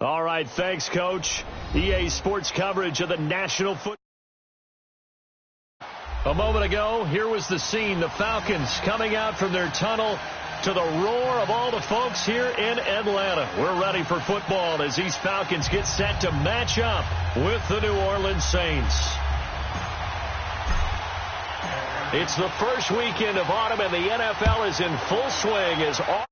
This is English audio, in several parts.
All right, thanks, Coach. EA Sports coverage of the National Football. A moment ago, here was the scene. The Falcons coming out from their tunnel to the roar of all the folks here in Atlanta. We're ready for football as these Falcons get set to match up with the New Orleans Saints. It's the first weekend of autumn, and the NFL is in full swing as all.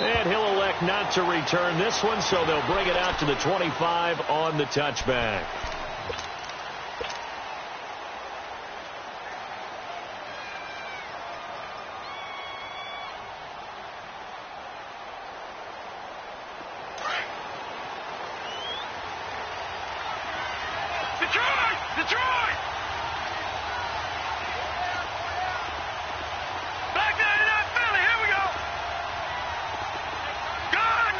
And he'll elect not to return this one, so they'll bring it out to the 25 on the touchback. Detroit! Back there in that Philly, here we go! Gone!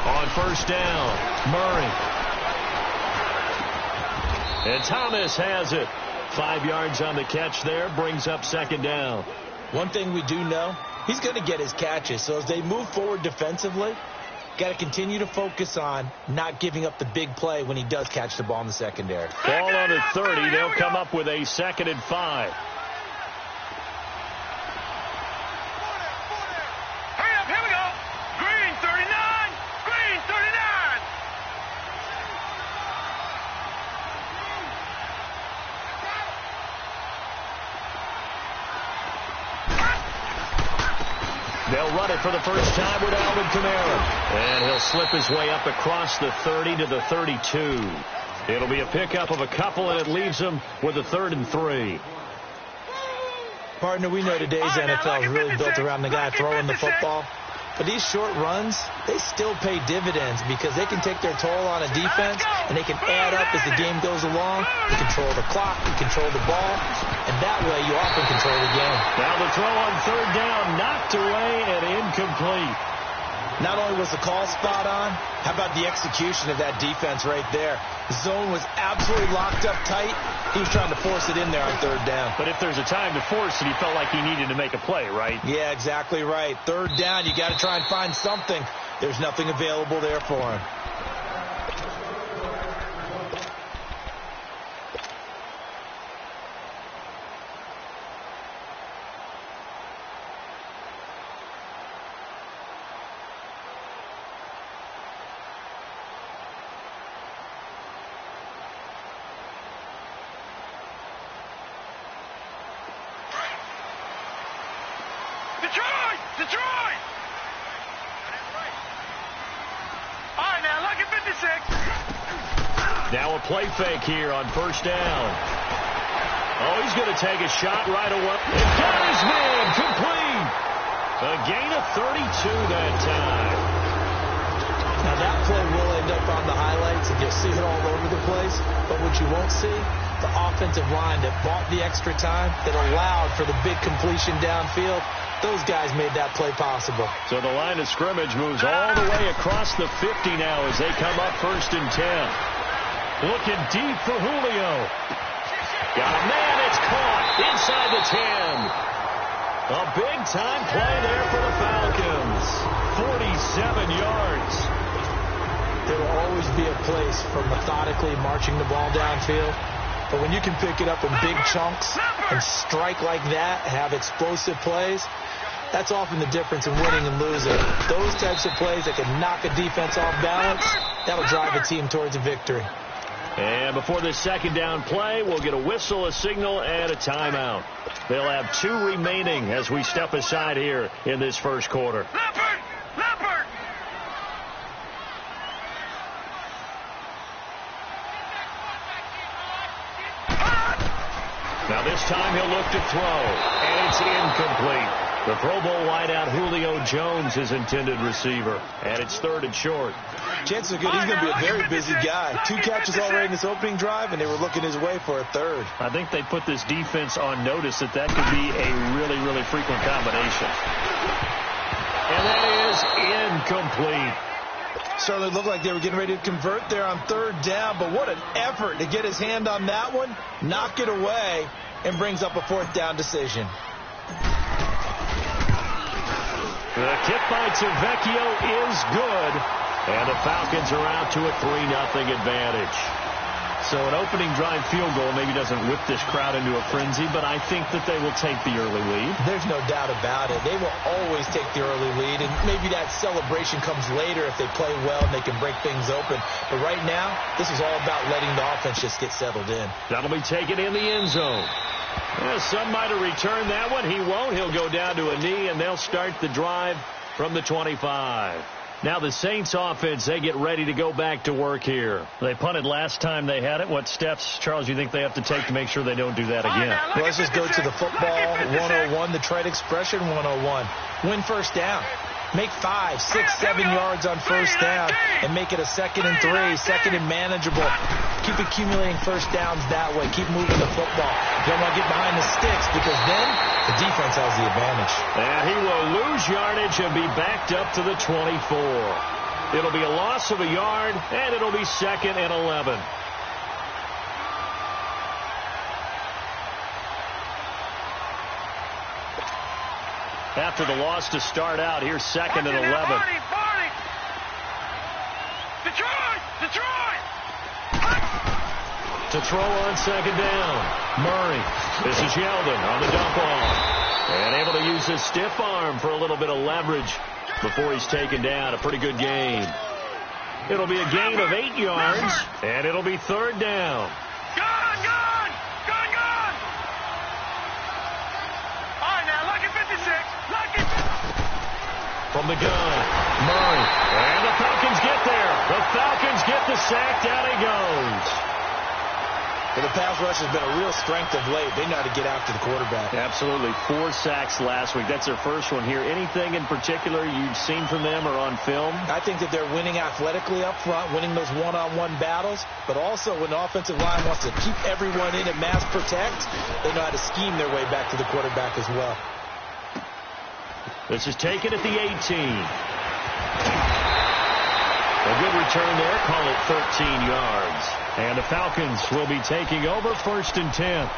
On first down, Murray. And Thomas has it. 5 yards on the catch there, brings up second down. One thing we do know, he's going to get his catches. So as they move forward defensively, got to continue to focus on not giving up the big play when he does catch the ball in the secondary. Ball on the 30. They'll come up with a 2nd and 5. Hurry up, here we go. Green 39. They'll run it for the first time with Alvin Kamara. And he'll slip his way up across the 30 to the 32. It'll be a pickup of a couple, and it leaves them with a 3rd and 3. Partner, we know today's NFL is really built around the guy throwing the football. But these short runs, they still pay dividends because they can take their toll on a defense, and they can add up as the game goes along. You control the clock, you control the ball, and that way you often control the game. Now the throw on 3rd down, knocked away and incomplete. Not only was the call spot on, how about the execution of that defense right there? The zone was absolutely locked up tight. He was trying to force it in there on 3rd down. But if there's a time to force it, he felt like he needed to make a play, right? Yeah, exactly right. 3rd down, you got to try and find something. There's nothing available there for him. Detroit! All right, now, look at 56. Now a play fake here on first down. Oh, he's going to take a shot right away. And got his man complete. A gain of 32 that time. Now that play will end up on the highlights, and you'll see it all over the place. But what you won't see, the offensive line that bought the extra time, that allowed for the big completion downfield. Those guys made that play possible. So the line of scrimmage moves all the way across the 50 now as they come up 1st and 10. Looking deep for Julio. Got a man, it's caught inside the 10. A big-time play there for the Falcons. 47 yards. There will always be a place for methodically marching the ball downfield. But when you can pick it up in big chunks and strike like that, have explosive plays, that's often the difference in winning and losing. Those types of plays that can knock a defense off balance, that'll drive a team towards a victory. And before this 2nd down play, we'll get a whistle, a signal, and a timeout. They'll have 2 remaining as we step aside here in this first quarter. Leopard! Now this time he'll look to throw, and it's incomplete. The Pro Bowl wideout Julio Jones is intended receiver, and it's 3rd and short. Chances are good he's going to be a very busy guy. 2 catches already in this opening drive, and they were looking his way for a 3rd. I think they put this defense on notice that that could be a really, really frequent combination. And that is incomplete. Certainly looked like they were getting ready to convert there on third down, but what an effort to get his hand on that one, knock it away, and brings up a fourth down decision. The kick by Tavecchio is good, and the Falcons are out to a 3-0 advantage. So an opening drive field goal maybe doesn't whip this crowd into a frenzy, but I think that they will take the early lead. There's no doubt about it. They will always take the early lead, and maybe that celebration comes later if they play well and they can break things open. But right now, this is all about letting the offense just get settled in. That'll be taken in the end zone. Some might have returned that one. He won't. He'll go down to a knee, and they'll start the drive from the 25. Now the Saints offense, they get ready to go back to work here. They punted last time they had it. What steps, Charles, you think they have to take to make sure they don't do that again? Well, let's just go to the football 101, the trade expression 101. Win first down. Make 5, 6, 7 yards on first down and make it a 2nd and 3, 2nd and manageable. Keep accumulating first downs that way. Keep moving the football. You don't want to get behind the sticks because then the defense has the advantage. And he will lose yardage and be backed up to the 24. It'll be a loss of a yard, and it'll be 2nd and 11. After the loss to start out, here's 2nd and 11. Detroit! To throw on 2nd down. Murray. This is Yeldon on the dump off. And able to use his stiff arm for a little bit of leverage before he's taken down. A pretty good gain. It'll be a gain of 8 yards, and it'll be 3rd down. Gone! All right, now, lucky 56. Lucky. From the gun, Murray. And the Falcons get there. The Falcons get the sack. Down he goes. Well, the pass rush has been a real strength of late. They know how to get after the quarterback. Absolutely. 4 sacks last week. That's their first one here. Anything in particular you've seen from them or on film? I think that they're winning athletically up front, winning those one-on-one battles, but also when the offensive line wants to keep everyone in and mass protect, they know how to scheme their way back to the quarterback as well. This is taken at the 18. A good return there. Call it 13 yards. And the Falcons will be taking over 1st and 10.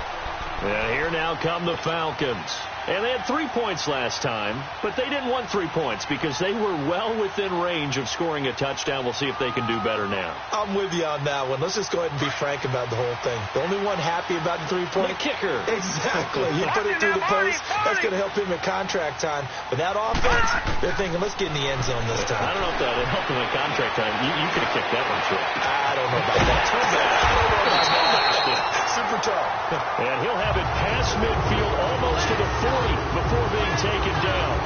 And here now come the Falcons. And they had 3 points last time, but they didn't want 3 points because they were well within range of scoring a touchdown. We'll see if they can do better now. I'm with you on that one. Let's just go ahead and be frank about the whole thing. The only one happy about the 3-point. The kicker. Exactly. You put it through the post. That's going to help him in contract time. But that offense, they're thinking, let's get in the end zone this time. I don't know if that would help him in contract time. You could have kicked that one, too. I don't know about that. Super tall. And he'll have it past midfield almost to the 40 before being taken down.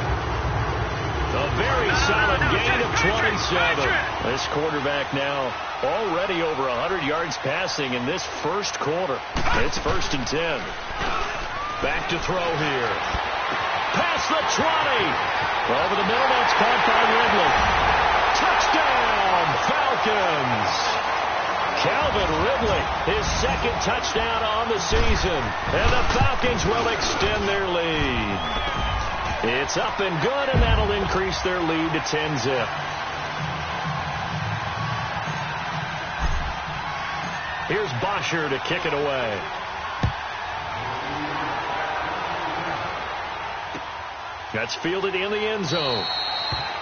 A very solid gain of 27. This quarterback now already over 100 yards passing in this first quarter. It's 1st and 10. Back to throw here. Past the 20. Over the middle, that's caught by Ridley. Touchdown, Falcons. Calvin Ridley, his 2nd touchdown on the season. And the Falcons will extend their lead. It's up and good, and that'll increase their lead to 10-zip. Here's Bosher to kick it away. That's fielded in the end zone.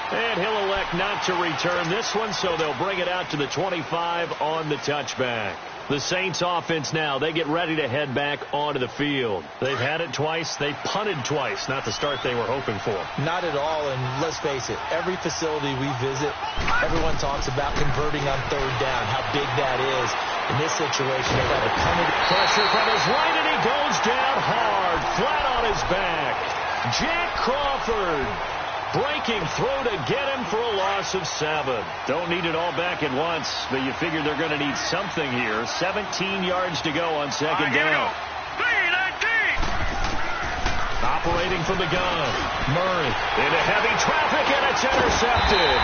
And he'll elect not to return this one, so they'll bring it out to the 25 on the touchback. The Saints offense now, they get ready to head back onto the field. They've had it twice. They punted twice. Not the start they were hoping for. Not at all, and let's face it, every facility we visit, everyone talks about converting on 3rd down, how big that is. In this situation, they've had a punted. Pressure from his right, and he goes down hard, flat on his back. Jack Crawford. Breaking through to get him for a loss of 7. Don't need it all back at once, but you figure they're going to need something here. 17 yards to go on 2nd down. 3-19. Operating from the gun. Murray into heavy traffic, and it's intercepted.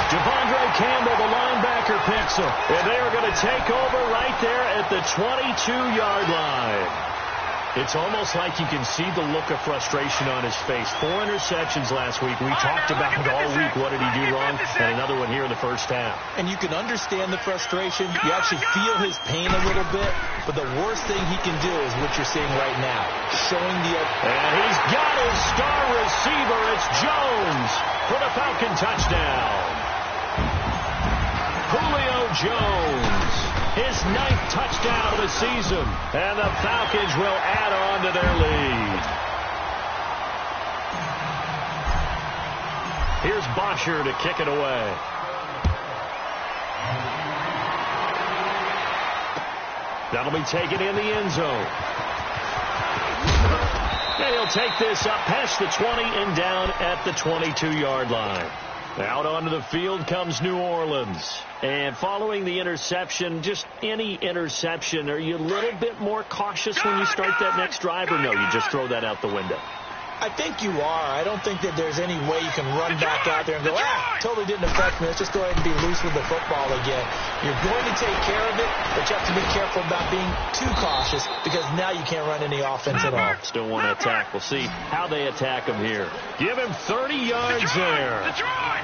Devondre Campbell, the linebacker, picks him. And they are going to take over right there at the 22-yard line. It's almost like you can see the look of frustration on his face. 4 interceptions last week. We talked about it all week. What did he do wrong? And another one here in the first half. And you can understand the frustration. You actually feel his pain a little bit. But the worst thing he can do is what you're seeing right now. Showing the... And he's got his star receiver. It's Jones for the Falcon touchdown. Julio Jones. His 9th touchdown of the season. And the Falcons will add on to their lead. Here's Bosher to kick it away. That'll be taken in the end zone. And he'll take this up past the 20 and down at the 22-yard line. Out onto the field comes New Orleans. And following the interception, just any interception, are you a little bit more cautious when you start that next drive, or no, you just throw that out the window? I think you are. I don't think that there's any way you can run back out there and go, totally didn't affect me. Let's just go ahead and be loose with the football again. You're going to take care of it, but you have to be careful about being too cautious because now you can't run any offense at all. Still want to attack. We'll see how they attack him here. Give him 30 yards there.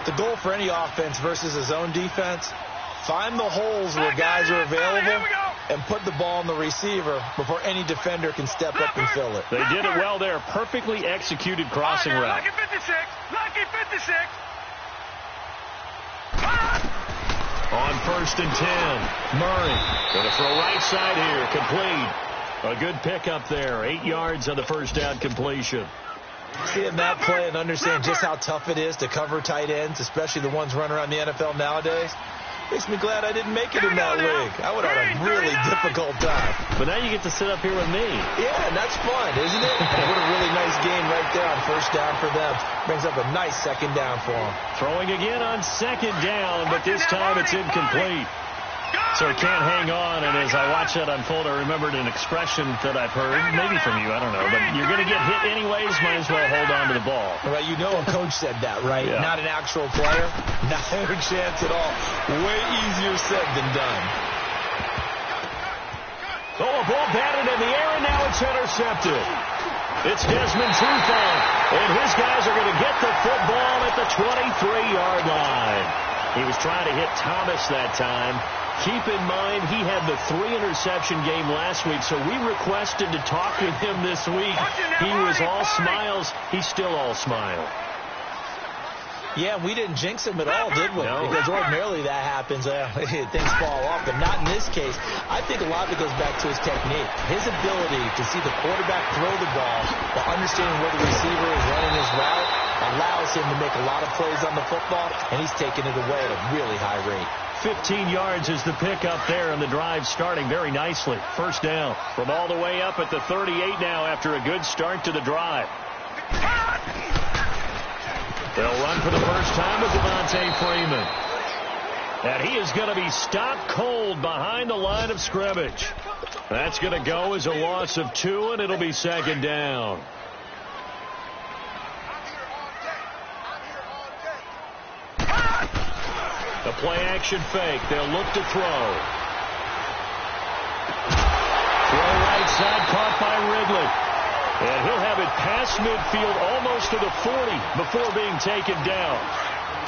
The goal for any offense versus his own defense, find the holes where guys are available and put the ball on the receiver before any defender can step up and fill it. They did it well there. Perfectly executed crossing route. Lucky 56. Lucky 56. On 1st and 10, Murray going to throw right side here, complete. A good pickup there, 8 yards on the first down completion. Seeing that play and understand just how tough it is to cover tight ends, especially the ones running around the NFL nowadays, makes me glad I didn't make it in that league. I would have had a really difficult time. But now you get to sit up here with me. Yeah, and that's fun, isn't it? What a really nice game right there on first down for them. Brings up a nice second down for them. Throwing again on second down, but this time it's incomplete. So he can't hang on, and as I watch that unfold, I remembered an expression that I've heard, maybe from you, I don't know, but you're going to get hit anyways, might as well hold on to the ball. Well, you know a coach said that, right? Yeah. Not an actual player. Not a chance at all. Way easier said than done. Oh, a ball batted in the air, and now it's intercepted. It's Desmond Trufant, and his guys are going to get the football at the 23-yard line. He was trying to hit Thomas that time. Keep in mind, he had the 3-interception game last week, so we requested to talk with him this week. He was all smiles. He's still all smile. Yeah, we didn't jinx him at all, did we? No. Because ordinarily that happens. Things fall off, but not in this case. I think a lot of it goes back to his technique. His ability to see the quarterback throw the ball while understanding where the receiver is running his route allows him to make a lot of plays on the football, and he's taking it away at a really high rate. 15 yards is the pickup there, and the drive starting very nicely. First down from all the way up at the 38 now after a good start to the drive. They'll run for the first time with Devontae Freeman. And he is going to be stopped cold behind the line of scrimmage. That's going to go as a loss of 2, and it'll be second down. The play-action fake. They'll look to throw. Throw right side, caught by Ridley. And he'll have it past midfield almost to the 40 before being taken down.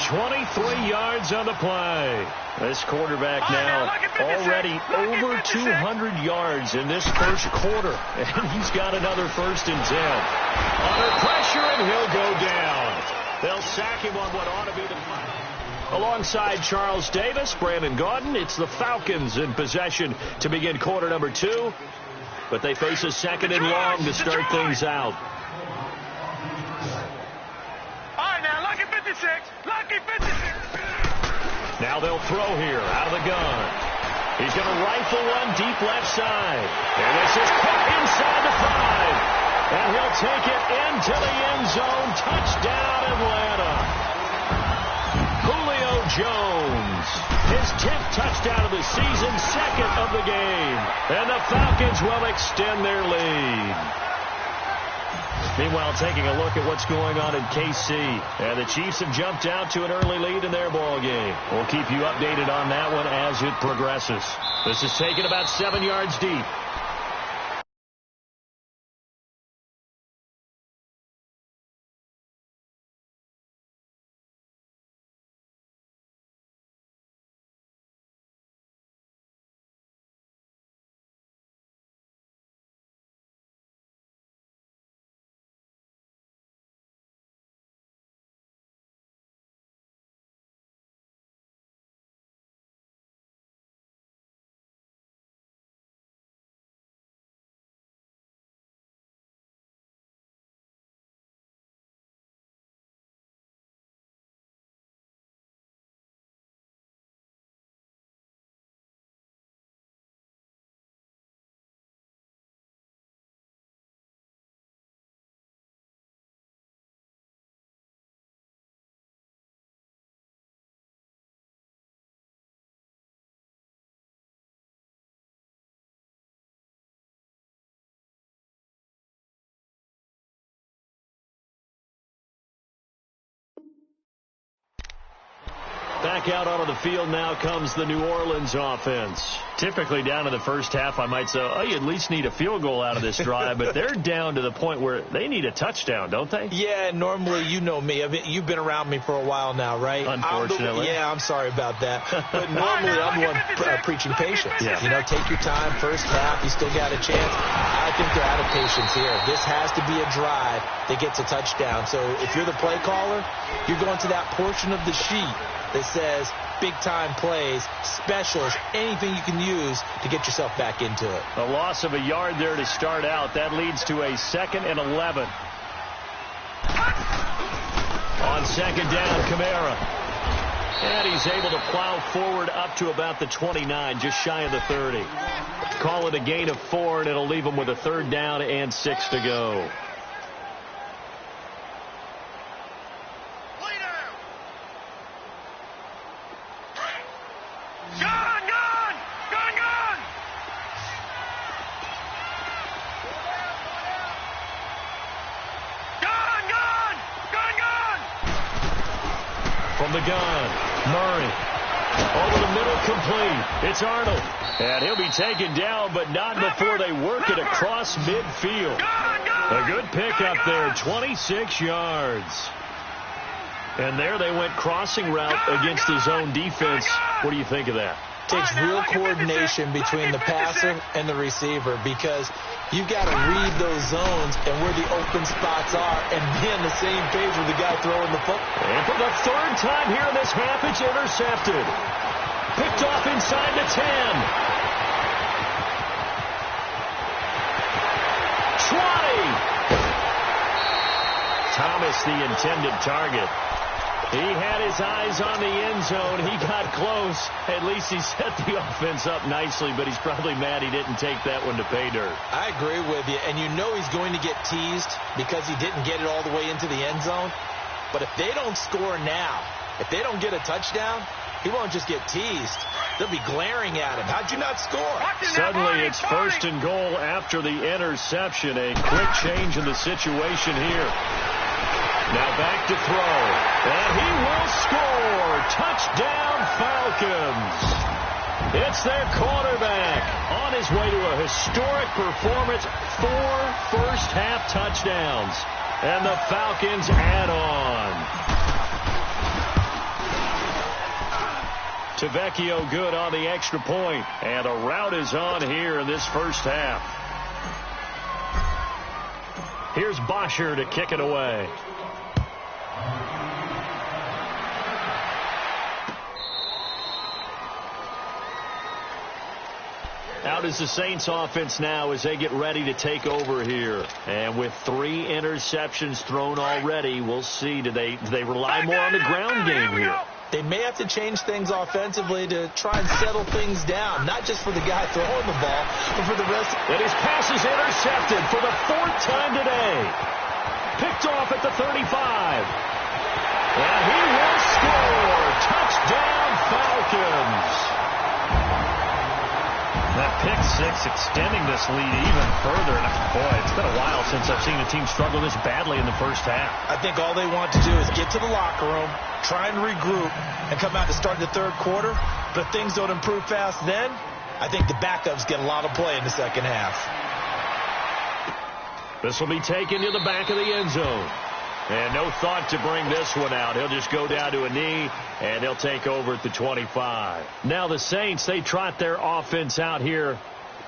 23 yards on the play. This quarterback now already over 200 yards in this first quarter. And he's got another 1st and 10. Under pressure, and he'll go down. They'll sack him on what ought to be the final. Alongside Charles Davis, Brandon Gaudin, it's the Falcons in possession to begin quarter number 2. But they face a 2nd and long to start things out. All right, now, lucky 56. Lucky 56. Now they'll throw here out of the gun. He's going to rifle one deep left side. And this is caught inside the 5. And he'll take it into the end zone. Touchdown, Atlanta. Julio Jones, his 10th touchdown of the season, 2nd of the game. And the Falcons will extend their lead. Meanwhile, taking a look at what's going on in KC. And the Chiefs have jumped out to an early lead in their ball game. We'll keep you updated on that one as it progresses. This is taken about 7 yards deep. Back out onto the field now comes the New Orleans offense. Typically down in the first half, I might say, oh, you at least need a field goal out of this drive, but they're down to the point where they need a touchdown, don't they? Yeah, normally, you know me. I mean, you've been around me for a while now, right? Unfortunately. I'm sorry about that. But normally, I'm the one preaching patience. Yeah. You know, take your time. First half, you still got a chance. I think they're out of patience here. This has to be a drive that gets a touchdown. So if you're the play caller, you're going to that portion of the sheet that says big-time plays, specials, anything you can use to get yourself back into it. A loss of a yard there to start out. That leads to a 2nd and 11. On second down, Kamara. And he's able to plow forward up to about the 29, just shy of the 30. Call it a gain of 4, and it'll leave him with a 3rd down and 6 to go. From the gun, Murray. Over the middle, complete. It's Arnold. And he'll be taken down, but not before they work it across midfield. A good pickup there, 26 yards. And there they went crossing route against the zone defense. What do you think of that? Takes real coordination between the passer and the receiver, because you've got to read those zones and where the open spots are and be on the same page with the guy throwing the football. And for the 3rd time here in this half, it's intercepted. Picked off inside the 10. Thomas, the intended target. He had his eyes on the end zone. He got close. At least he set the offense up nicely, but he's probably mad he didn't take that one to pay dirt. I agree with you, and you know he's going to get teased because he didn't get it all the way into the end zone. But if they don't score now, if they don't get a touchdown, he won't just get teased. They'll be glaring at him. How'd you not score? Suddenly it's 1st and goal after the interception. A quick change in the situation here. Now back to throw. And he will score. Touchdown, Falcons. It's their quarterback on his way to a historic performance. 4 first-half touchdowns. And the Falcons add on. Tavecchio good on the extra point. And a rout is on here in this first half. Here's Bosher to kick it away. Out is the Saints offense now as they get ready to take over here. And with 3 interceptions thrown already, we'll see. Do they rely more on the ground game here? They may have to change things offensively to try and settle things down, not just for the guy throwing the ball, but for the rest. And his pass is intercepted for the 4th time today. Picked off at the 35. And he will score. Touchdown, Falcons. That pick 6 extending this lead even further. Boy, it's been a while since I've seen a team struggle this badly in the first half. I think all they want to do is get to the locker room, try and regroup, and come out to start the 3rd quarter. But if things don't improve fast then, I think the backups get a lot of play in the second half. This will be taken to the back of the end zone. And no thought to bring this one out. He'll just go down to a knee, and they'll take over at the 25. Now the Saints, they trot their offense out here,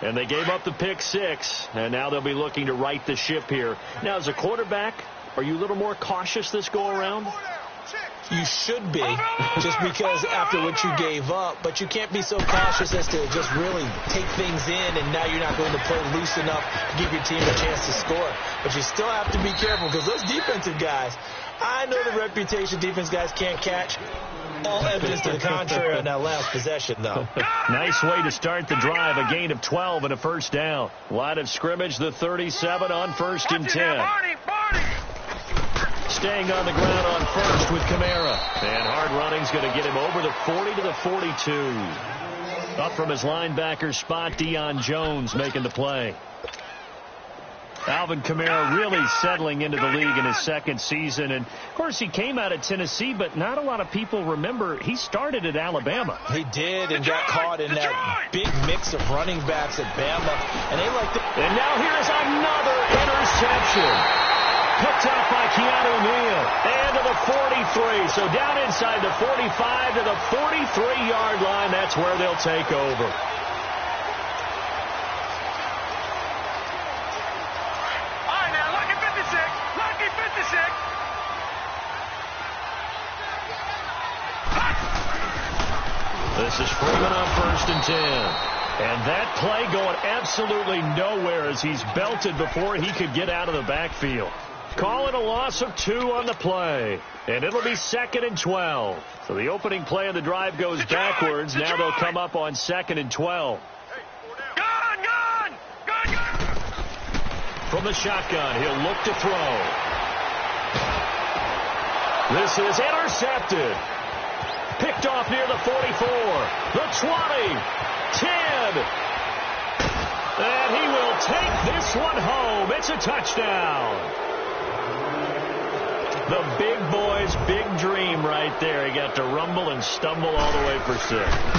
and they gave up the pick 6, and now they'll be looking to right the ship here. Now, as a quarterback, are you a little more cautious this go-around? You should be, just because after what you gave up. But you can't be so cautious as to just really take things in, and now you're not going to play loose enough to give your team a chance to score. But you still have to be careful, because those defensive guys, I know the reputation defense guys can't catch. All evidence to the contrary on that last possession, though. Nice way to start the drive. A gain of 12 and a first down. Line of scrimmage, the 37 on 1st and 10. Staying on the ground on 1st with Kamara. And hard running's going to get him over the 40 to the 42. Up from his linebacker spot, Deion Jones making the play. Alvin Kamara really settling into the league in his second season. And, of course, he came out of Tennessee, but not a lot of people remember he started at Alabama. He did and got caught in that big mix of running backs at Bama. And they liked it. And now here's another interception. Picked up by Keanu Neal. And to the 43. So down inside the 45 to the 43-yard line. That's where they'll take over. This is Freeman on 1st and 10. And that play going absolutely nowhere as he's belted before he could get out of the backfield. Call it a loss of 2 on the play. And it'll be 2nd and 12. So the opening play of the drive goes backwards. Now they'll come up on 2nd and 12. Gone! From the shotgun, he'll look to throw. This is intercepted. Picked off near the 44, the 20, 10. And he will take this one home. It's a touchdown. The big boy's big dream right there. He got to rumble and stumble all the way for 6.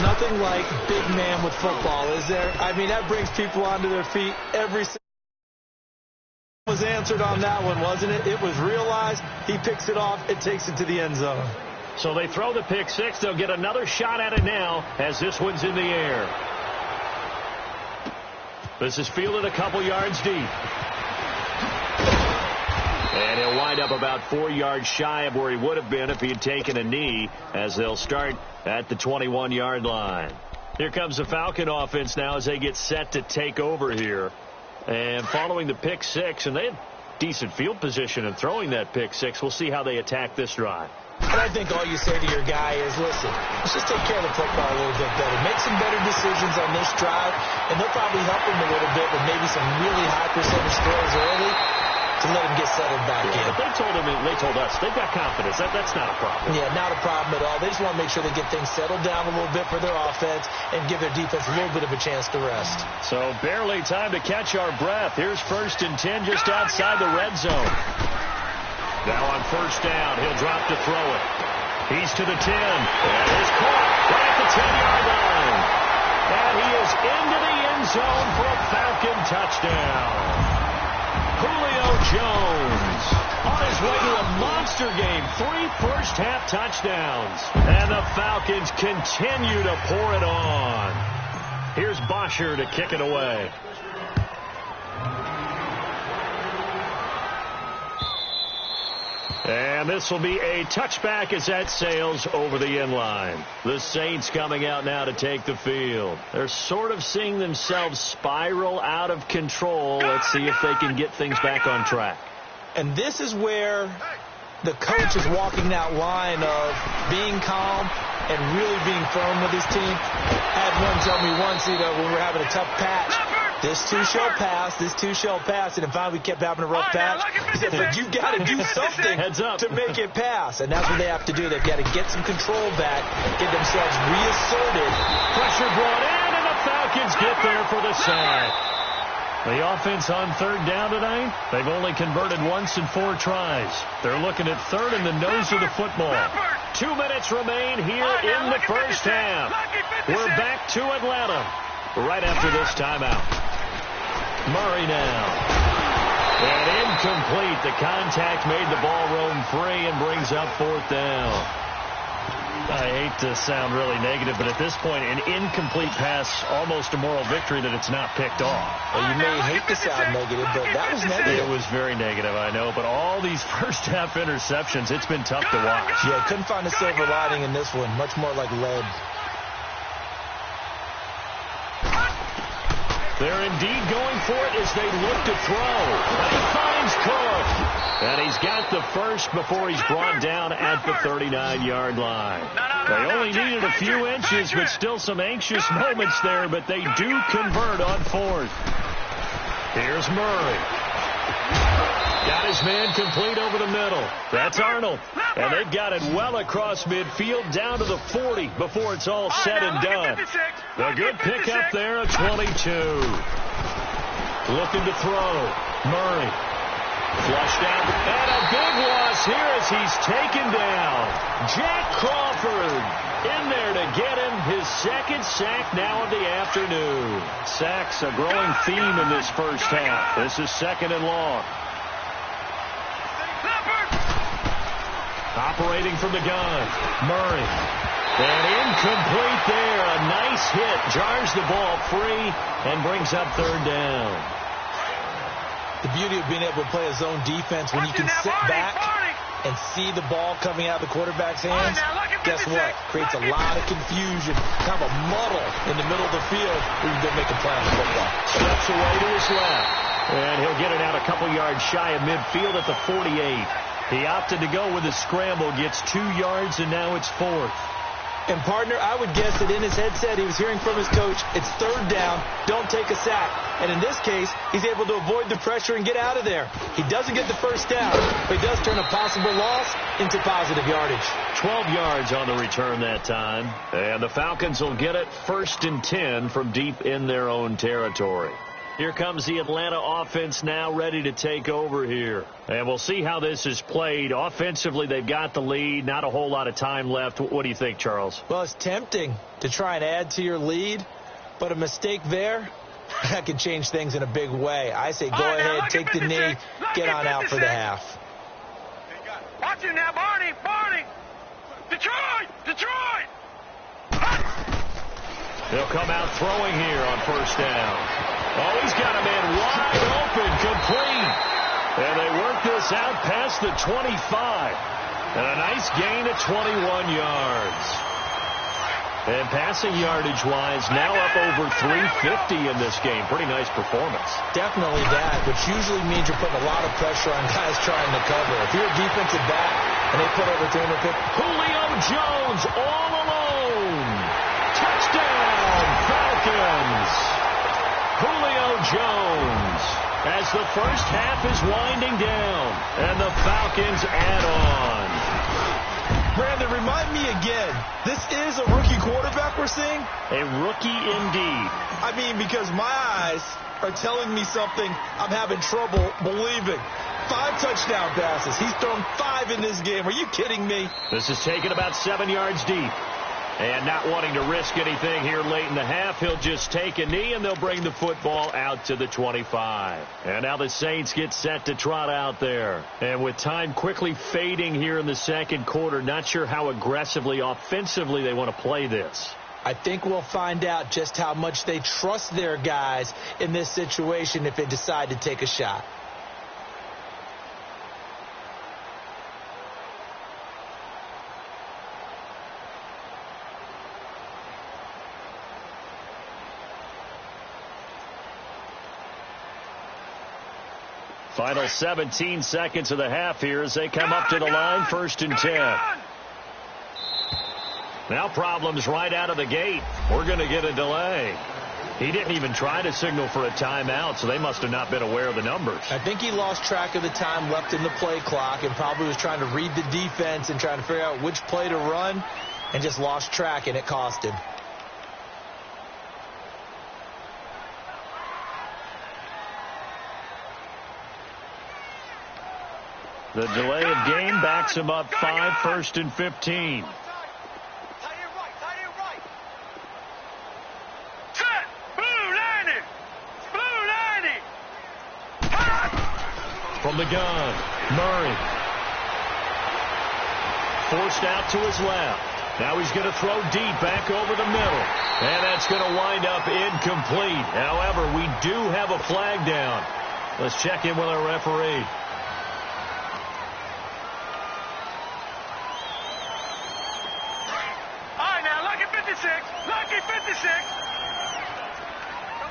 Nothing like big man with football, is there? I mean, that brings people onto their feet every single was answered on that one, wasn't it? It was realized. He picks it off. It takes it to the end zone. So they throw the pick 6. They'll get another shot at it now as this one's in the air. This is fielded a couple yards deep. And he'll wind up about 4 yards shy of where he would have been if he had taken a knee, as they'll start at the 21-yard line. Here comes the Falcon offense now as they get set to take over here. And following the pick 6, and they had decent field position in throwing that pick 6. We'll see how they attack this drive. And I think all you say to your guy is, listen, let's just take care of the football a little bit better. Make some better decisions on this drive, and they'll probably help him a little bit with maybe some really high percentage throws early to let him get settled back in. But they told us they've got confidence. That's not a problem. Yeah, not a problem at all. They just want to make sure they get things settled down a little bit for their offense and give their defense a little bit of a chance to rest. So barely time to catch our breath. Here's 1st and 10 just outside the red zone. Now on 1st down, he'll drop to throw it. He's to the 10. And is caught right at the 10-yard line. And he is into the end zone for a Falcon touchdown. Julio Jones on his way to a monster game. 3 first-half touchdowns. And the Falcons continue to pour it on. Here's Bosher to kick it away. And this will be a touchback as that sails over the end line. The Saints coming out now to take the field. They're sort of seeing themselves spiral out of control. Let's see if they can get things back on track. And this is where the coach is walking that line of being calm and really being firm with his team. I had one tell me once, when we were having a tough patch, this too shall pass, this too shall pass. And finally we kept having a rough patch. He said, but you've got to do something to make it pass. And that's what they have to do. They've got to get some control back, get themselves reasserted. Pressure brought in, and the Falcons get there for the sack. The offense on 3rd down tonight, they've only converted once in 4 tries. They're looking at 3rd in the nose of the football. 2 minutes remain here in the first half. We're back to Atlanta right after this timeout. Murray now. And incomplete. The contact made the ball roam free and brings up 4th down. I hate to sound really negative, but at this point, an incomplete pass, almost a moral victory that it's not picked off. Well, you may hate to sound negative, but that was negative. It was very negative, I know. But all these first-half interceptions, it's been tough to watch. Yeah, couldn't find a silver lining in this one. Much more like lead. They're indeed going for it as they look to throw. And he finds Cook. And he's got the first before he's brought down at the 39-yard line. They only needed a few inches, but still some anxious moments there, but they do convert on 4th. Here's Murray. Got his man complete over the middle. That's Arnold. And they've got it well across midfield down to the 40 before it's all said and done. A good pickup there at 22. Looking to throw. Murray. Flushed out. And a big loss here as he's taken down. Jack Crawford in there to get him his second sack now of the afternoon. Sacks a growing theme in this first half. This is 2nd and long. Operating from the gun. Murray. And incomplete there. A nice hit. Jars the ball free and brings up 3rd down. The beauty of being able to play a zone defense when you can sit back and see the ball coming out of the quarterback's hands, guess what? Creates a lot of confusion, kind of a muddle in the middle of the field where you can go make a play on the football. Steps away to his left. And he'll get it out a couple yards shy of midfield at the 48. He opted to go with a scramble, gets 2 yards, and now it's 4th. And, partner, I would guess that in his headset he was hearing from his coach, it's 3rd down, don't take a sack. And in this case, he's able to avoid the pressure and get out of there. He doesn't get the first down, but he does turn a possible loss into positive yardage. 12 yards on the return that time. And the Falcons will get it 1st and 10 from deep in their own territory. Here comes the Atlanta offense now ready to take over here. And we'll see how this is played. Offensively, they've got the lead. Not a whole lot of time left. What do you think, Charles? Well, it's tempting to try and add to your lead, but a mistake there, that can change things in a big way. I say go ahead, take the knee, get on out for the half. Watch it now, Barney, Barney. Detroit. They'll come out throwing here on 1st down. Oh, he's got a man wide open, complete. And they work this out past the 25. And a nice gain of 21 yards. And passing yardage-wise, now up over 350 in this game. Pretty nice performance. Definitely that, which usually means you're putting a lot of pressure on guys trying to cover. If you're a defensive back and they put over 350. Julio Jones all alone. Touchdown, Falcons. Julio Jones as the first half is winding down, and the Falcons add on. Brandon, remind me again, this is a rookie quarterback we're seeing? A rookie indeed. I mean, because my eyes are telling me something I'm having trouble believing. 5 touchdown passes. He's thrown 5 in this game. Are you kidding me? This is taken about 7 yards deep. And not wanting to risk anything here late in the half, he'll just take a knee, and they'll bring the football out to the 25. And now the Saints get set to trot out there. And with time quickly fading here in the 2nd quarter, not sure how aggressively, offensively they want to play this. I think we'll find out just how much they trust their guys in this situation if they decide to take a shot. Final 17 seconds of the half here as they come up to the line, 1st and 10. Now problems right out of the gate. We're going to get a delay. He didn't even try to signal for a timeout, so they must have not been aware of the numbers. I think he lost track of the time left in the play clock and probably was trying to read the defense and trying to figure out which play to run and just lost track, and it cost him. The delay of game backs him up 5, 1st and 15. From the gun, Murray. Forced out to his left. Now he's going to throw deep back over the middle. And that's going to wind up incomplete. However, we do have a flag down. Let's check in with our referee. Lucky 56.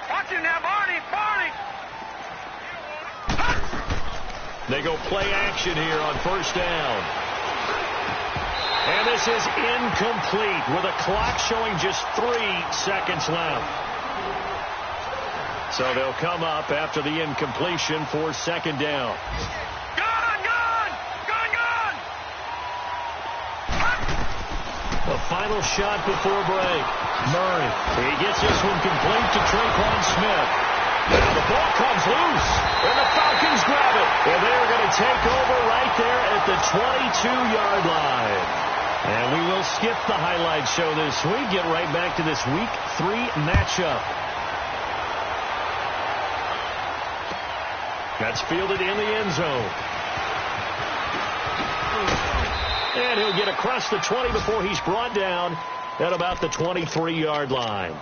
Watch him now, Barney. They go play action here on 1st down. And this is incomplete with a clock showing just 3 seconds left. So they'll come up after the incompletion for 2nd down. The final shot before break. Murray. He gets this one complete to Traquan Smith. Now the ball comes loose, and the Falcons grab it. And they're going to take over right there at the 22-yard line. And we will skip the highlight show this week. Get right back to this Week 3 matchup. That's fielded in the end zone. And he'll get across the 20 before he's brought down at about the 23-yard line.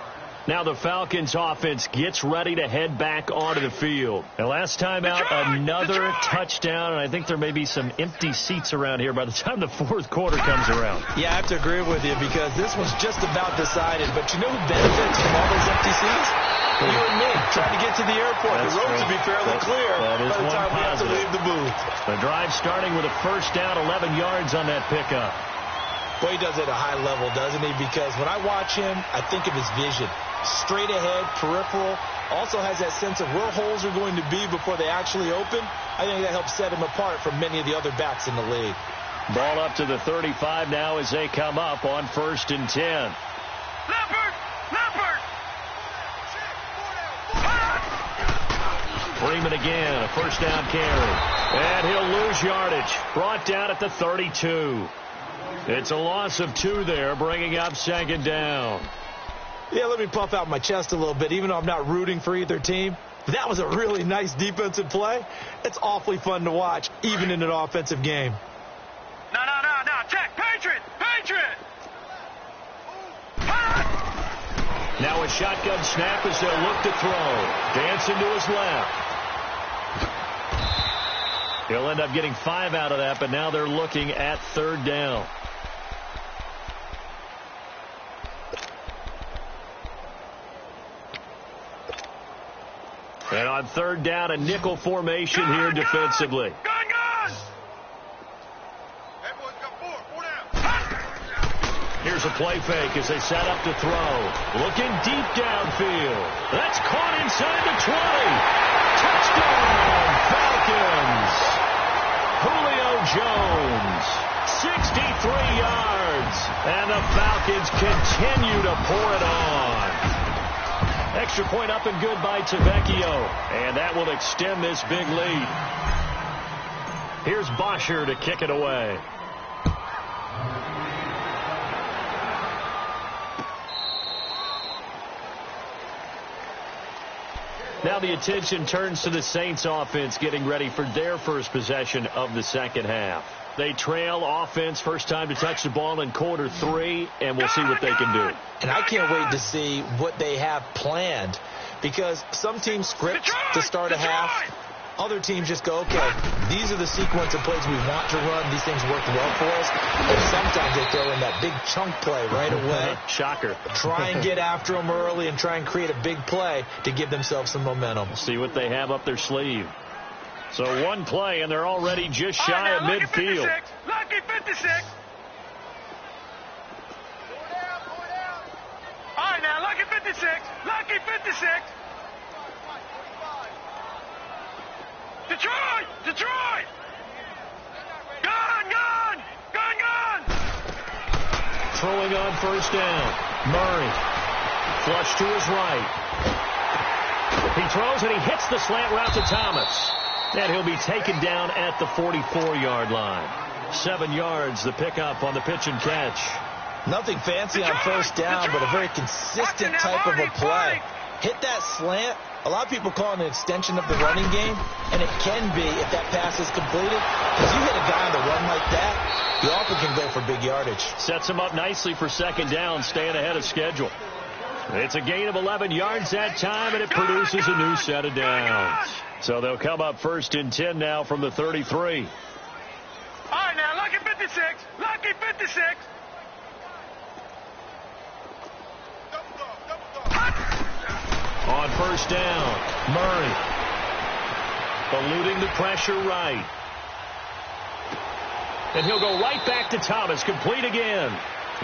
Now the Falcons offense gets ready to head back onto the field. And last time out, another touchdown, and I think there may be some empty seats around here by the time the fourth quarter comes around. Yeah, I have to agree with you because this one's just about decided. But you know who benefits from all those empty seats? You and me, trying to get to the airport. The roads will be fairly clear by the time we have to leave the booth. The drive starting with a first down, 11 yards on that pickup. Boy, he does it at a high level, doesn't he? Because when I watch him, I think of his vision. Straight ahead, peripheral, also has that sense of where holes are going to be before they actually open. I think that helps set him apart from many of the other backs in the league. Ball up to the 35 now as they come up on 1st and 10. Leopard! Freeman again, a first down carry. And he'll lose yardage. Brought down at the 32. It's a loss of 2 there, bringing up 2nd down. Yeah, let me puff out my chest a little bit, even though I'm not rooting for either team. That was a really nice defensive play. It's awfully fun to watch, even in an offensive game. No. Check. Patriot! Now a shotgun snap as they'll look to throw. Dancing to his left. He'll end up getting 5 out of that, but now they're looking at 3rd down. And on 3rd down, a nickel formation here defensively. Gun! Here's a play fake as they set up to throw. Looking deep downfield. That's caught inside the 20. Touchdown, Falcons. Julio Jones, 63 yards. And the Falcons continue to pour it on. Extra point up and good by Tavecchio. And that will extend this big lead. Here's Bosher to kick it away. Now the attention turns to the Saints offense getting ready for their first possession of the second half. They trail offense first time to touch the ball in quarter 3, and we'll see what they can do. And I can't wait to see what they have planned because some teams script to start a half. Other teams just go, okay, these are the sequence of plays we want to run. These things work well for us. But sometimes they throw in that big chunk play right away. Shocker. Try and get after them early and try and create a big play to give themselves some momentum. See what they have up their sleeve. So one play, and they're already just shy of midfield. Lucky 56. All right, now, lucky 56. Lucky 56. Detroit! Gun! Throwing on first down. Murray. Flush to his right. He throws and he hits the slant route to Thomas. And he'll be taken down at the 44-yard line. 7 yards, the pickup on the pitch and catch. Nothing fancy on first down, but a very consistent type of a play. Hit that slant. A lot of people call it an extension of the running game, and it can be if that pass is completed. Because you hit a guy on the run like that, you often can go for big yardage. Sets him up nicely for second down, staying ahead of schedule. It's a gain of 11 yards that time, and it produces a new set of downs. So they'll come up 1st and 10 now from the 33. All right, now, lucky 56. Lucky 56. On first down, Murray. Eluding the pressure right. And he'll go right back to Thomas, complete again.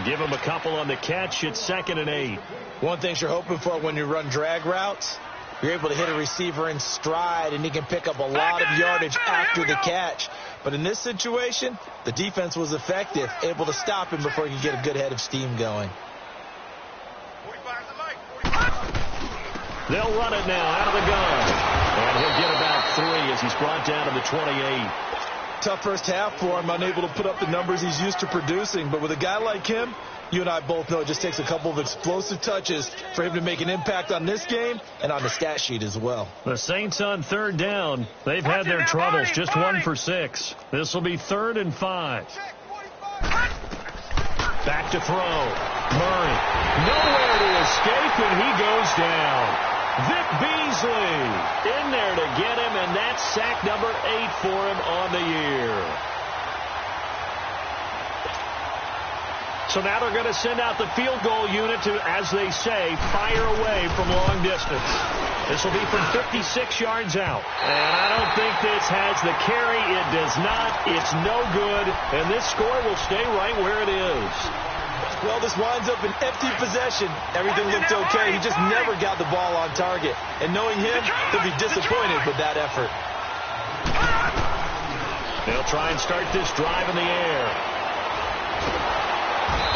Give him a couple on the catch. It's 2nd and 8. One thing you're hoping for when you run drag routes, you're able to hit a receiver in stride, and he can pick up a lot of yardage after the catch. But in this situation, the defense was effective, able to stop him before he could get a good head of steam going. They'll run it now out of the gun. And he'll get about 3 as he's brought down to the 28. Tough first half for him, unable to put up the numbers he's used to producing. But with a guy like him, you and I both know it just takes a couple of explosive touches for him to make an impact on this game and on the stat sheet as well. The Saints on third down. They've had their troubles, just 1 for 6. This will be 3rd and 5. Back to throw. Murray. Nowhere to escape, and he goes down. Vic Beasley in there to get him, and that's sack number 8 for him on the year. So now they're going to send out the field goal unit to, as they say, fire away from long distance. This will be from 56 yards out. And I don't think this has the carry. It does not. It's no good. And this score will stay right where it is. Well, this winds up an empty possession. Everything looked okay. He just never got the ball on target. And knowing him, he'll be disappointed with that effort. They'll try and start this drive in the air.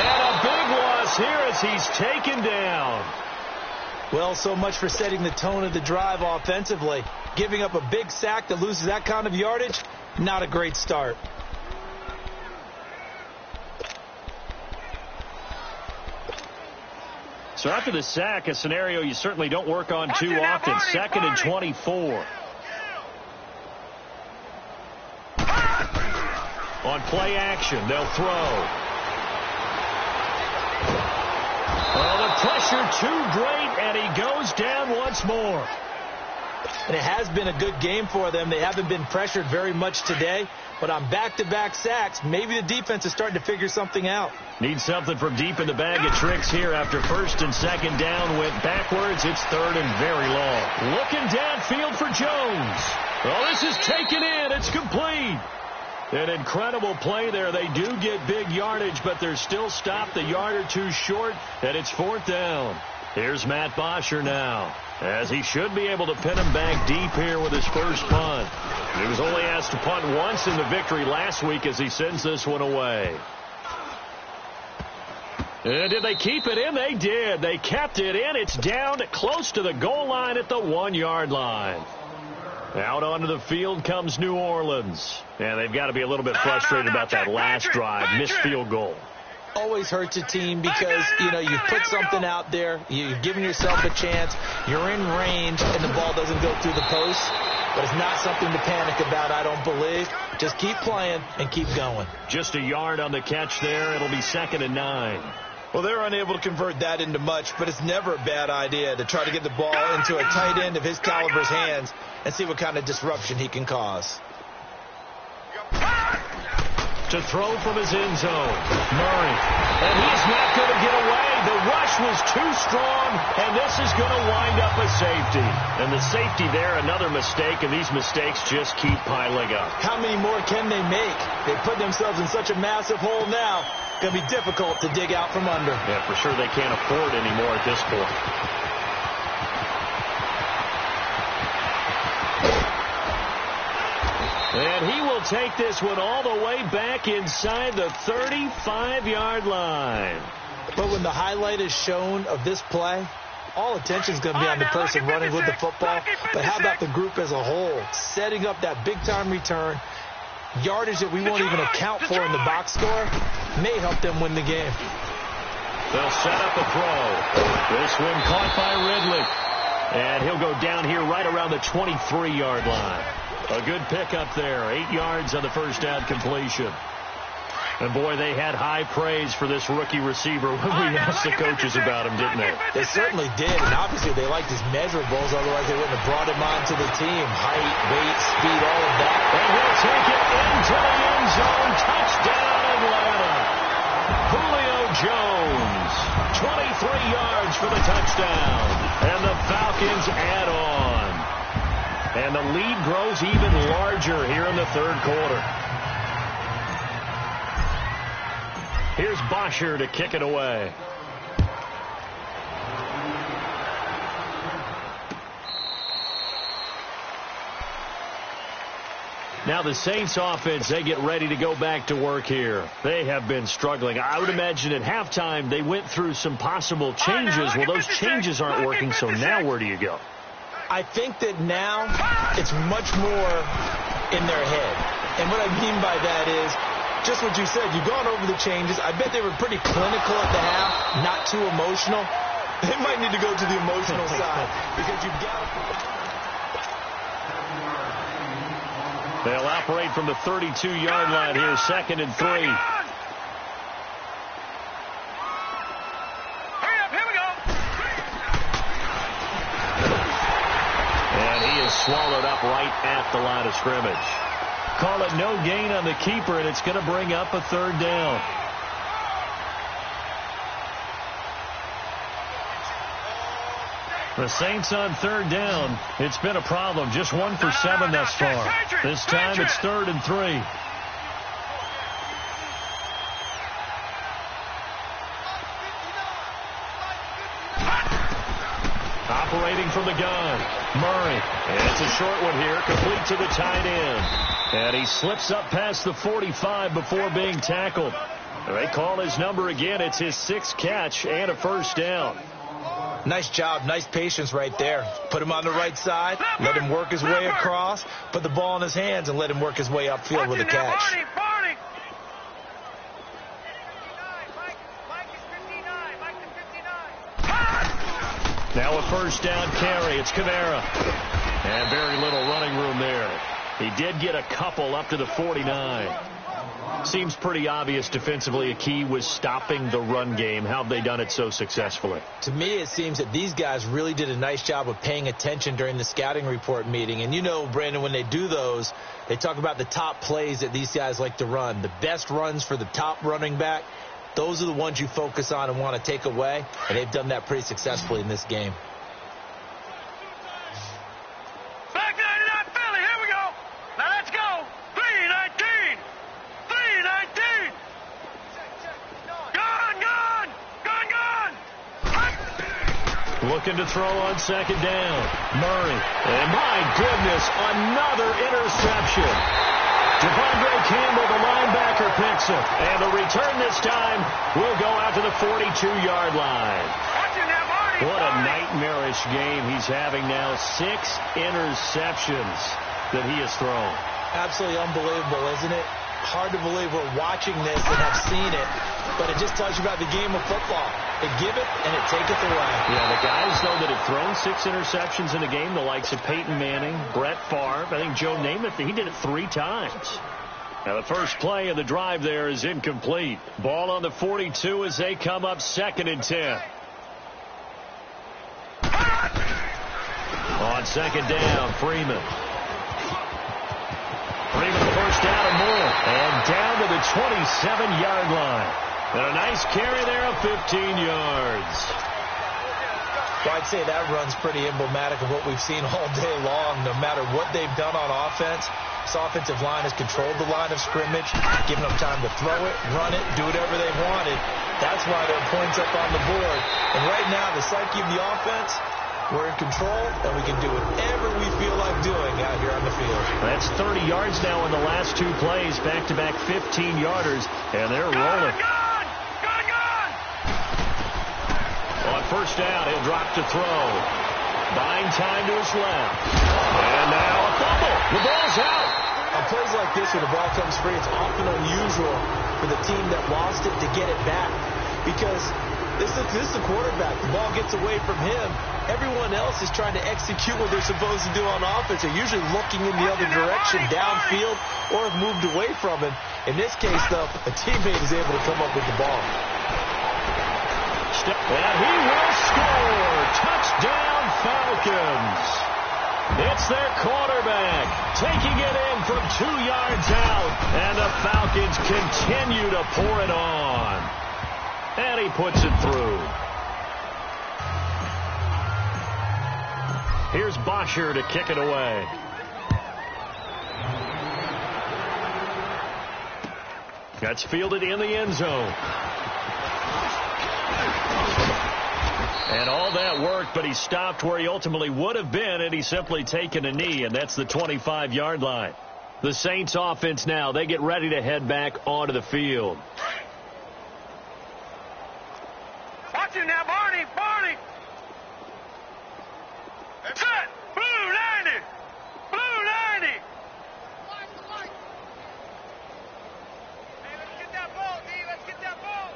And a big loss here as he's taken down. Well, so much for setting the tone of the drive offensively. Giving up a big sack that loses that kind of yardage, not a great start. So after the sack, a scenario you certainly don't work on too often. 2nd and 24. On play action, they'll throw. Oh, the pressure too great, and he goes down once more. And it has been a good game for them. They haven't been pressured very much today, but on back-to-back sacks, maybe the defense is starting to figure something out. Need something from deep in the bag of tricks here after 1st and 2nd down went backwards. It's 3rd and very long. Looking downfield for Jones. Oh, this is taken in. It's complete. An incredible play there. They do get big yardage, but they're still stopped a yard or 2 short, and it's 4th down. Here's Matt Bosher now, as he should be able to pin him back deep here with his first punt. He was only asked to punt once in the victory last week as he sends this one away. And did they keep it in? They did. They kept it in. It's down close to the goal line at the 1-yard line. Out onto the field comes New Orleans. And they've got to be a little bit frustrated about that last drive. Missed field goal. Always hurts a team because, you put something out there, you're giving yourself a chance, you're in range, and the ball doesn't go through the post. But it's not something to panic about, I don't believe. Just keep playing and keep going. Just a yard on the catch there. It'll be 2nd and 9. Well, they're unable to convert that into much, but it's never a bad idea to try to get the ball into a tight end of his caliber's hands and see what kind of disruption he can cause. To throw from his end zone, Murray. And he's not going to get away. The rush was too strong, and this is going to wind up a safety. And the safety there, another mistake, and these mistakes just keep piling up. How many more can they make? They put themselves in such a massive hole now. Going to be difficult to dig out from under. Yeah, for sure they can't afford any more at this point. And he will take this one all the way back inside the 35-yard line. But when the highlight is shown of this play, all attention is going to be on the person running with the football. But how about the group as a whole? Setting up that big-time return, yardage that we won't even account for in the box score, may help them win the game. They'll set up a throw. This one caught by Ridley. And he'll go down here right around the 23-yard line. A good pickup there. 8 yards on the first down completion. And, boy, they had high praise for this rookie receiver when we asked the coaches about him, didn't they? They certainly did, and obviously they liked his measurables, otherwise they wouldn't have brought him onto the team. Height, weight, speed, all of that. And he'll take it into the end zone. Touchdown, Atlanta. Julio Jones, 23 yards for the touchdown. And the Falcons add on. And the lead grows even larger here in the third quarter. Here's Bosher to kick it away. Now the Saints offense, they get ready to go back to work here. They have been struggling. I would imagine at halftime they went through some possible changes. Well, those changes aren't working, so now where do you go? I think that now it's much more in their head. And what I mean by that is just what you said. You've gone over the changes. I bet they were pretty clinical at the half, not too emotional. They might need to go to the emotional side because you've got to... They'll operate from the 32-yard line here, 2nd and 3. Hurry up, here we go. And he is swallowed up right at the line of scrimmage. Call it no gain on the keeper, and it's going to bring up a 3rd down. The Saints on 3rd down. It's been a problem. Just 1 for 7 thus far. This time it's 3rd and 3. Operating from the gun, Murray. And it's a short one here, complete to the tight end. And he slips up past the 45 before being tackled. They call his number again. It's his 6th catch and a 1st down. Nice job, nice patience right there. Put him on the right side, let him work his way across, put the ball in his hands, and let him work his way upfield with a catch. Now a 1st down carry. It's Kamara. And very little running room there. He did get a couple up to the 49. Seems pretty obvious defensively a key was stopping the run game. How have they done it so successfully? To me, it seems that these guys really did a nice job of paying attention during the scouting report meeting. And you know, Brandon, when they do those, they talk about the top plays that these guys like to run. The best runs for the top running back, those are the ones you focus on and want to take away. And they've done that pretty successfully in this game. Back 99 Philly, here we go. Now let's go. 319. 319. Gone, gone. Gone, gone. Looking to throw on 2nd down. Murray. And my goodness, another interception. Devondre Campbell, the linebacker, picks it. And the return this time will go out to the 42-yard line. What a nightmarish game he's having now. 6 interceptions that he has thrown. Absolutely unbelievable, isn't it? Hard to believe we're watching this and have seen it, but it just tells you about the game of football. They give it and it taketh away. Yeah, the guys, though, that have thrown 6 interceptions in a game, the likes of Peyton Manning, Brett Favre, I think Joe Namath, he did it 3 times. Now, the first play of the drive there is incomplete. Ball on the 42 as they come up 2nd and 10. On 2nd down, Freeman. Freeman, the 1st down and more. And down to the 27-yard line. And a nice carry there of 15 yards. Well, I'd say that run's pretty emblematic of what we've seen all day long. No matter what they've done on offense, this offensive line has controlled the line of scrimmage, given them time to throw it, run it, do whatever they wanted. That's why there are points up on the board. And right now, the psyche of the offense, we're in control, and we can do whatever we feel like doing out here on the field. That's 30 yards now in the last 2 plays, back-to-back 15-yarders, and they're rolling. On 1st down, he'll drop to throw. Buying time to his left. And now a fumble. The ball's out. On plays like this, when the ball comes free, it's often unusual for the team that lost it to get it back. Because this is the quarterback. The ball gets away from him. Everyone else is trying to execute what they're supposed to do on offense. They're usually looking in the other direction, downfield, or have moved away from him. In this case, though, a teammate is able to come up with the ball. And he will score. Touchdown, Falcons. It's their quarterback taking it in from 2 yards out. And the Falcons continue to pour it on. And he puts it through. Here's Bosher to kick it away. That's fielded in the end zone. And all that worked, but he stopped where he ultimately would have been, and he's simply taken a knee, and that's the 25-yard line. The Saints offense now, they get ready to head back onto the field. Watch him now, Barney. Barney. Set. Blue 90. Blue 90. Hey, let's get that ball, D. Let's get that ball.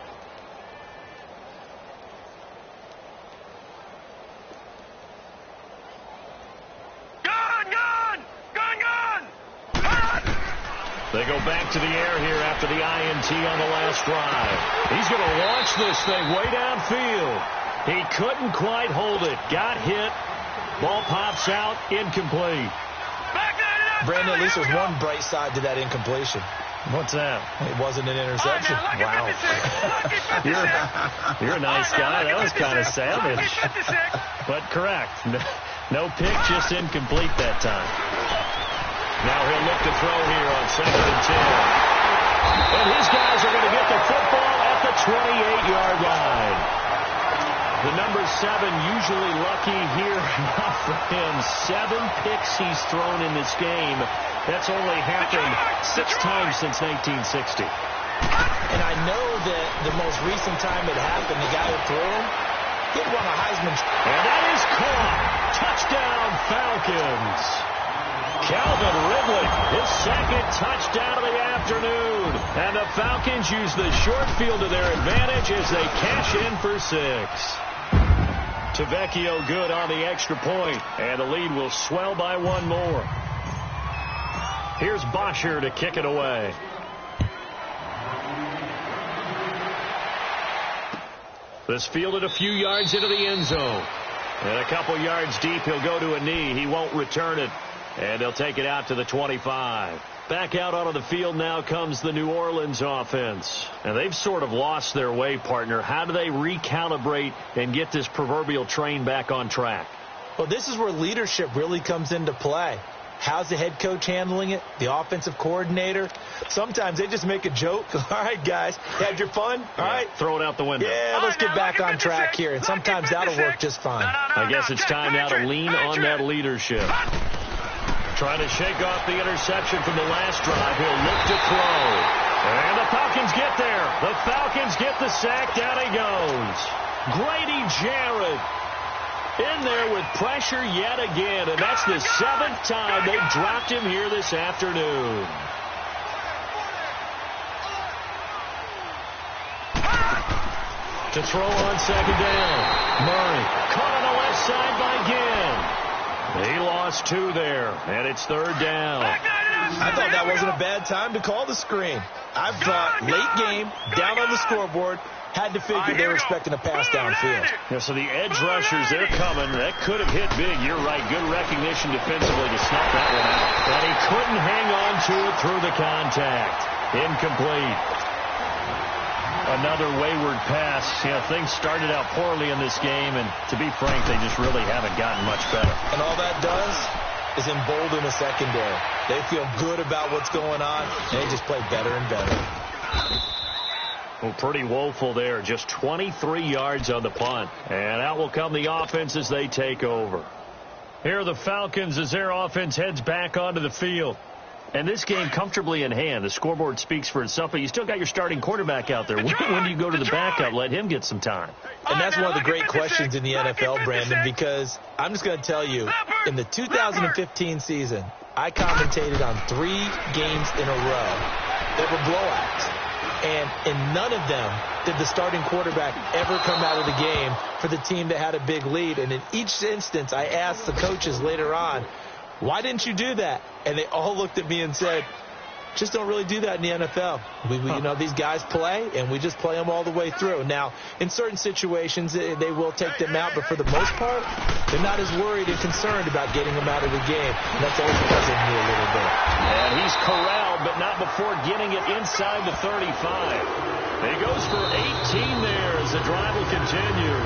They go back to the air here after the INT on the last drive. He's going to launch this thing way downfield. He couldn't quite hold it. Got hit. Ball pops out. Incomplete. Brandon, at least there's one bright side to that incompletion. What's that? It wasn't an interception. Wow. You're a nice guy. That was kind of savage. But correct. No pick, just incomplete that time. Now he'll look to throw here on 2nd and 10. And his guys are going to get the football at the 28-yard line. The number 7 usually lucky here. Not for him. 7 picks he's thrown in this game. That's only happened 6 times since 1960. And I know that the most recent time it happened, the guy who threw him, he won a Heisman. And that is caught. Touchdown, Falcons. Calvin Ridley, his 2nd touchdown of the afternoon. And the Falcons use the short field to their advantage as they cash in for 6. Tavecchio good on the extra point, and the lead will swell by 1 more. Here's Bosher to kick it away. This fielded a few yards into the end zone. And a couple yards deep, he'll go to a knee. He won't return it. And they'll take it out to the 25. Back out onto the field now comes the New Orleans offense. And they've sort of lost their way, partner. How do they recalibrate and get this proverbial train back on track? Well, this is where leadership really comes into play. How's the head coach handling it? The offensive coordinator? Sometimes they just make a joke. All right, guys, had your fun? All right. Throw it out the window. Yeah, let's get back on track here. And sometimes that'll work just fine. I guess it's time now to lean on that leadership. Trying to shake off the interception from the last drive. He'll look to throw. And the Falcons get there. The Falcons get the sack. Down he goes. Grady Jarrett in there with pressure yet again. And that's the 7th time they've dropped him here this afternoon. To throw on 2nd down. Murray caught on the left side by Ginn. He lost 2 there, and it's 3rd down. I thought that wasn't a bad time to call the screen. I thought late game, down on the scoreboard, had to figure they were expecting a pass downfield. Yeah, so the edge rushers, they're coming. That could have hit big. You're right. Good recognition defensively to snuff that one out. And he couldn't hang on to it through the contact. Incomplete. Another wayward pass. Things started out poorly in this game, and to be frank, they just really haven't gotten much better. And all that does is embolden the secondary. They feel good about what's going on, and they just play better and better. Well, pretty woeful there. Just 23 yards on the punt. And out will come the offense as they take over. Here are the Falcons as their offense heads back onto the field. And this game comfortably in hand. The scoreboard speaks for itself, but you still got your starting quarterback out there. When do you go to the backup? Let him get some time. And that's one of the great questions in the NFL, Brandon, because I'm just going to tell you, in the 2015 season, I commentated on 3 games in a row that were blowouts. And in none of them did the starting quarterback ever come out of the game for the team that had a big lead. And in each instance, I asked the coaches later on, why didn't you do that? And they all looked at me and said, just don't really do that in the NFL. These guys play, and we just play them all the way through. Now, in certain situations, they will take them out, but for the most part, they're not as worried and concerned about getting them out of the game. And that's always puzzling me a little bit. And he's corralled, but not before getting it inside the 35. He goes for 18 there as the drive will continue.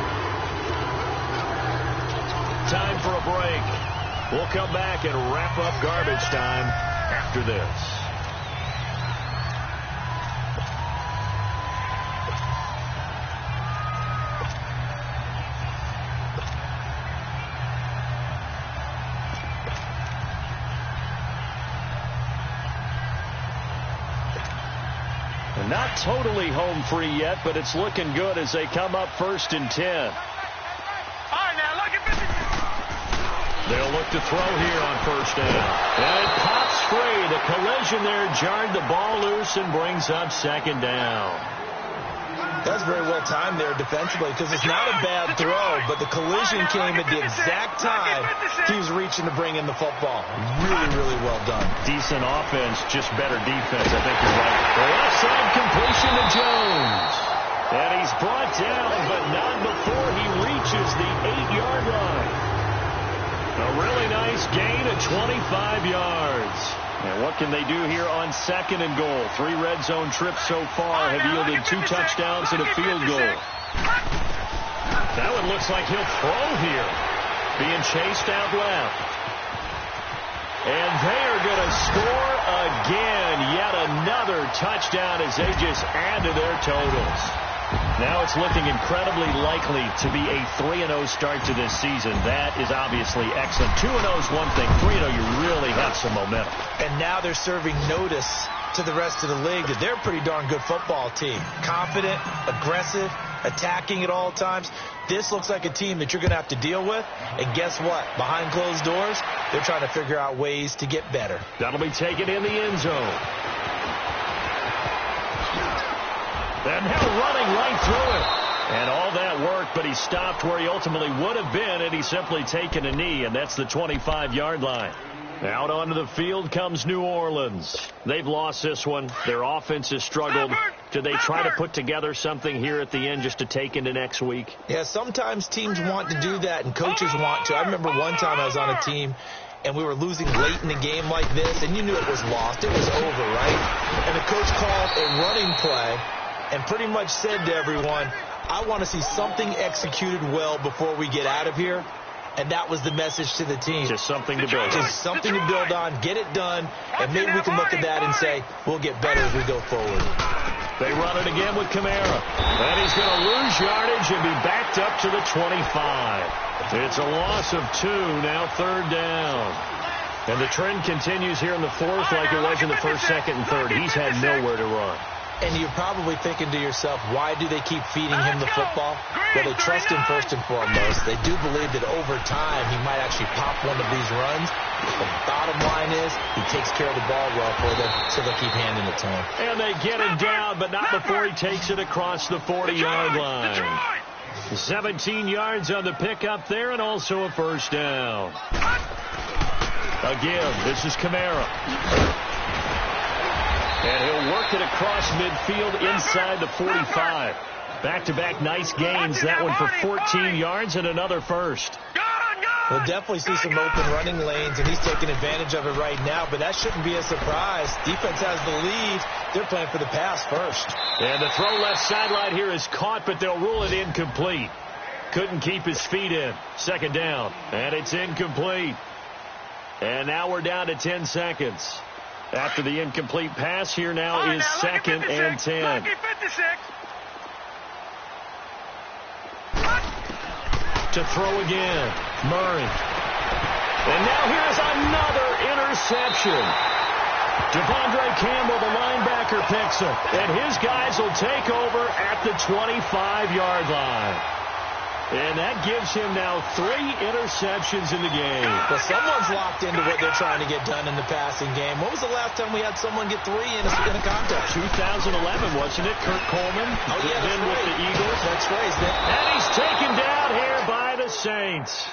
Time for a break. We'll come back and wrap up garbage time after this. Not totally home free yet, but it's looking good as they come up 1st and 10. All right, now look at this. They'll look to throw here on 1st down. And it pops free. The collision there jarred the ball loose and brings up 2nd down. That's very well timed there defensively because it's not a bad throw, but the collision came at the exact time he was reaching to bring in the football. Really, really well done. Decent offense, just better defense. I think you're right. The left side completion to Jones. And he's brought down, but not before he reaches the 8-yard line. A really nice gain of 25 yards. And what can they do here on 2nd and goal? 3 red zone trips so far have yielded 2 touchdowns and a field goal. That one looks like he'll throw here. Being chased out left. And they are going to score again. Yet another touchdown as they just add to their totals. Now it's looking incredibly likely to be a 3-0 start to this season. That is obviously excellent. 2-0 is one thing. 3-0, you really have some momentum. And now they're serving notice to the rest of the league that they're a pretty darn good football team. Confident, aggressive, attacking at all times. This looks like a team that you're going to have to deal with. And guess what? Behind closed doors, they're trying to figure out ways to get better. That'll be taken in the end zone. And now running right through it. And all that work, but he stopped where he ultimately would have been, and he's simply taken a knee, and that's the 25-yard line. Out onto the field comes New Orleans. They've lost this one. Their offense has struggled. Do they try to put together something here at the end just to take into next week? Yeah, sometimes teams want to do that, and coaches want to. I remember one time I was on a team, and we were losing late in the game like this, and you knew it was lost. It was over, right? And the coach called a running play and pretty much said to everyone, I want to see something executed well before we get out of here. And that was the message to the team. Just something to build on. Just something to build on, get it done, and maybe we can look at that and say, we'll get better as we go forward. They run it again with Kamara. And he's going to lose yardage and be backed up to the 25. It's a loss of 2, now 3rd down. And the trend continues here in the 4th like it was in the 1st, 2nd, and 3rd. He's had nowhere to run. And you're probably thinking to yourself, why do they keep feeding him the football? Well, they trust him first and foremost. They do believe that over time he might actually pop one of these runs. The bottom line is he takes care of the ball well for them, so they'll keep handing it to him. And they get him down, but not before he takes it across the 40-yard line. 17 yards on the pickup there and also a 1st down. Again, this is Kamara. And he'll work it across midfield inside the 45. Back-to-back nice gains. That one for 14 yards and another 1st. We'll definitely see some open running lanes, and he's taking advantage of it right now, but that shouldn't be a surprise. Defense has the lead. They're playing for the pass first. And the throw left sideline here is caught, but they'll rule it incomplete. Couldn't keep his feet in. 2nd down, and it's incomplete. And now we're down to 10 seconds. After the incomplete pass, here now is 2nd and 10. To throw again, Murray. And now here's another interception. Devondre Campbell, the linebacker, picks it. And his guys will take over at the 25-yard line. And that gives him now 3 interceptions in the game. Well, someone's locked into what they're trying to get done in the passing game. When was the last time we had someone get 3 in a contest? 2011, wasn't it? Kurt Coleman. Oh, yeah, that's right. With the Eagles. That's right. And he's taken down here by the Saints.